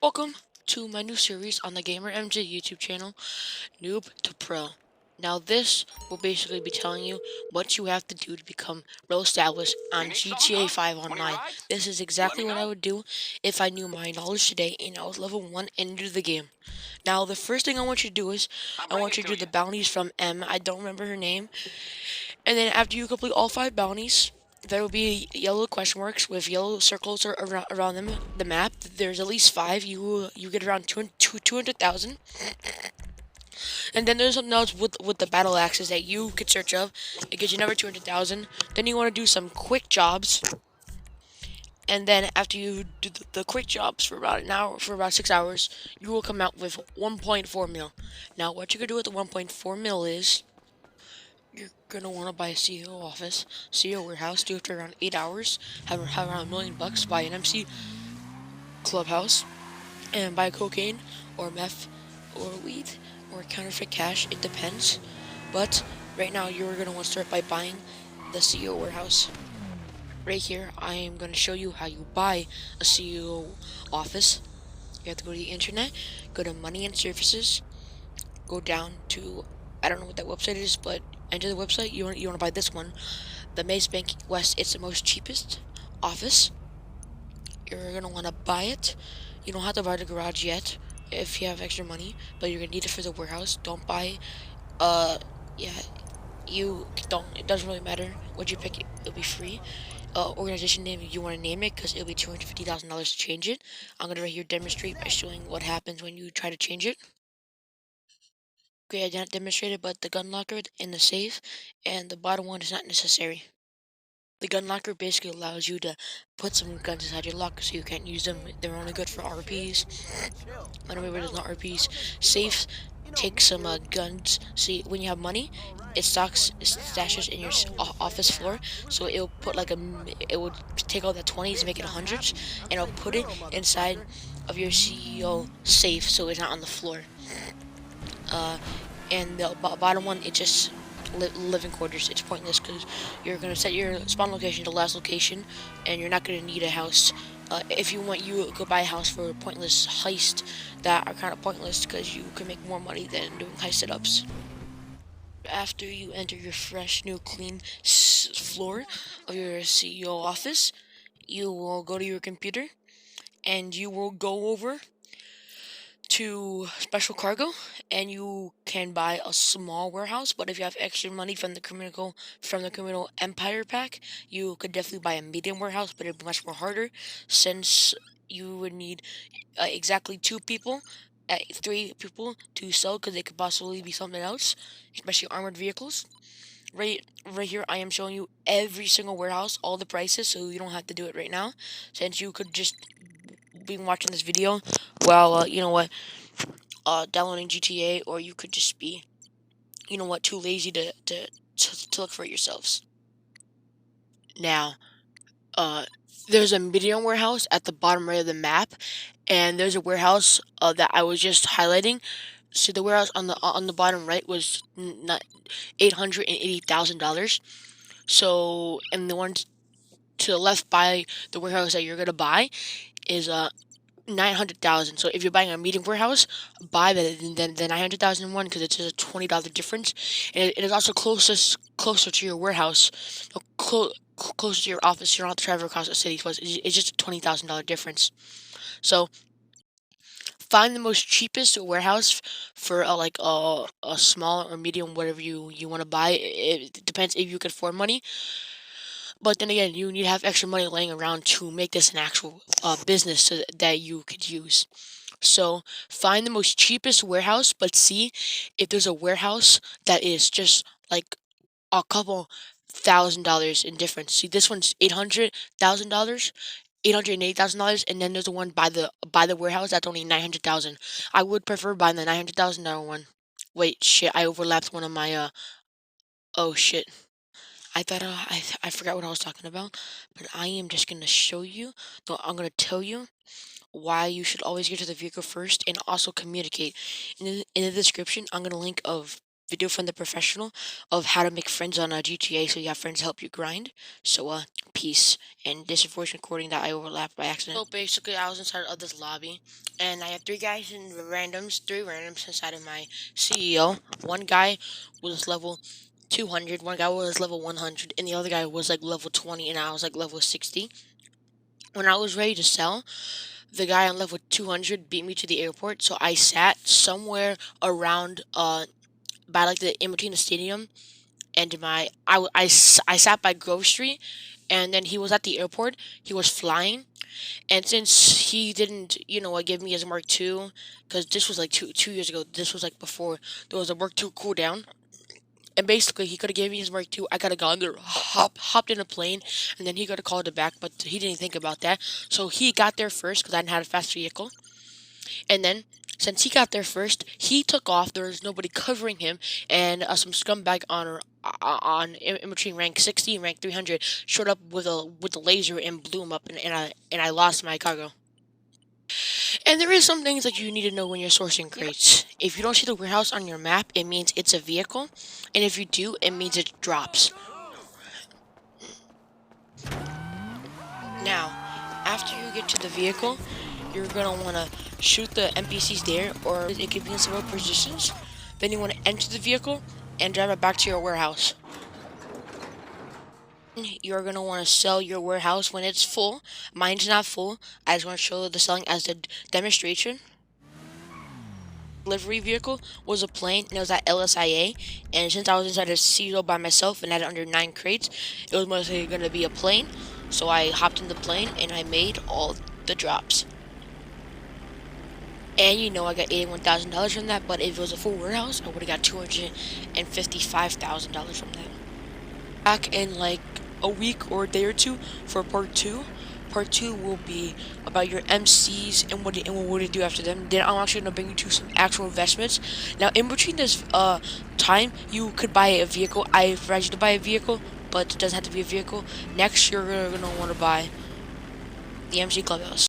Welcome to my new series on the Gamer MJ YouTube channel, Noob to Pro. Now this will basically be telling you what you have to do to become real established on GTA 5 Online. This is exactly what I would do if I knew my knowledge today and I was level 1 into the game. Now the first thing I want you to do is, I want you to do the bounties from M, I don't remember her name, and then after you complete all 5 bounties, there will be yellow question marks with yellow circles around them. The map. There's at least 5. You get around 200,000. And then there's something else with the battle axes that you could search up. It gets you another 200,000. Then you want to do some quick jobs. And then after you do the quick jobs for about an hour, for about 6 hours, you will come out with 1.4 mil. Now what you can do with the 1.4 mil is, you're gonna want to buy a CEO office, CEO warehouse, do it for around 8 hours, have around $1 million, buy an MC clubhouse, and buy cocaine, or meth, or weed, or counterfeit cash, it depends. But right now you're gonna want to start by buying the CEO warehouse. Right here, I am gonna show you how you buy a CEO office. You have to go to the internet, go to money and services, go down to, I don't know what that website is, but enter the website. You want to buy this one, the Maze Bank West. It's the most cheapest office. You're gonna want to buy it. You don't have to buy the garage yet if you have extra money, but you're gonna need it for the warehouse. Don't buy, yeah, you don't. It doesn't really matter what you pick. It'll be free. Organization name, you want to name it because it'll be $250,000 to change it. I'm gonna right here demonstrate by showing what happens when you try to change it. Okay, I didn't demonstrate it, but the gun locker in the safe and the bottom one is not necessary. The gun locker basically allows you to put some guns inside your locker so you can't use them. They're only good for RPs. I don't remember, there's not RPs. Safes take some guns. See, when you have money, it stashes in your office floor. So it'll put like it would take all the 20s and make it 100s, and it'll put it inside of your CEO safe so it's not on the floor. And the bottom one, it just living quarters. It's pointless because you're gonna set your spawn location to last location, and you're not gonna need a house. If you want, you could buy a house for pointless heist that are kind of pointless because you can make more money than doing heist setups. After you enter your fresh, new, clean floor of your CEO office, you will go to your computer and you will go over to special cargo, and you can buy a small warehouse. But if you have extra money from the criminal empire pack, you could definitely buy a medium warehouse, but it'd be much more harder since you would need exactly 2 people, 3 people to sell, because it could possibly be something else, especially armored vehicles. Right here, I am showing you every single warehouse, all the prices, so you don't have to do it right now, since you could just be watching this video while downloading GTA, or you could just be, too lazy to look for it yourselves. Now, there's a medium warehouse at the bottom right of the map, and there's a warehouse that I was just highlighting. So the warehouse on the bottom right was not $880,000. So, and the one to the left by the warehouse that you're gonna buy is 900,000. So if you're buying a medium warehouse, buy the 900,000 one because it's just a $20 difference, and it is also closer to your warehouse, closer to your office. You don't have to travel across the city. So it's just a $20,000 difference. So find the most cheapest warehouse for a small or medium, whatever you want to buy. It depends if you can afford money. But then again, you need to have extra money laying around to make this an actual business that you could use. So find the most cheapest warehouse, but see if there's a warehouse that is just like a couple $1,000 in difference. See, this one's $800,000, $880,000, and then there's the one by the warehouse that's only 900,000. I would prefer buying the $900,000 one. Wait, shit! I overlapped one of my Oh shit! I thought I forgot what I was talking about, but I am just gonna show you. No, I'm gonna tell you why you should always get to the vehicle first, and also communicate. In the description, I'm gonna link of video from the professional of how to make friends on GTA so you have friends help you grind. So peace. And this is voice recording that I overlapped by accident. So basically I was inside of this lobby and I had three randoms inside of my CEO. One guy was level 200, one guy was level 100, and the other guy was like level 20, and I was like level 60. When I was ready to sell, the guy on level 200 beat me to the airport, so I sat somewhere around by like the in between the stadium and I sat by Grove Street, and then he was at the airport. He was flying, and since he didn't, give me his Mark II, because this was like two years ago. This was like before there was a Mark II cooldown. And basically, he could have given me his Mark II. I could have gone there, hopped in a plane, and then he could have called it back. But he didn't think about that, so he got there first because I didn't have a fast vehicle. And then, since he got there first, he took off. There was nobody covering him, and some scumbag in between rank 60 and rank 300 showed up with a laser and blew him up, and I lost my cargo. And there is some things that you need to know when you're sourcing crates. If you don't see the warehouse on your map, it means it's a vehicle, and if you do, it means it drops. Now, after you get to the vehicle, you're gonna want to shoot the NPCs there, or it could be in several positions. Then you want to enter the vehicle and drive it back to your warehouse. You're gonna want to sell your warehouse when it's full. Mine's not full. I just want to show the selling as the demonstration. Delivery vehicle was a plane, and it was at LSIA, and since I was inside a CEDO by myself and had under 9 crates, it was mostly going to be a plane, so I hopped in the plane and I made all the drops. And I got $81,000 from that, but if it was a full warehouse, I would have got $255,000 from that. Back in like a week or a day or two for part 2. Part 2 will be about your MCs and what to do after them. Then I'm actually going to bring you to some actual investments. Now, in between this time, you could buy a vehicle. I advise you to buy a vehicle, but it doesn't have to be a vehicle. Next, you're going to want to buy the MC Clubhouse.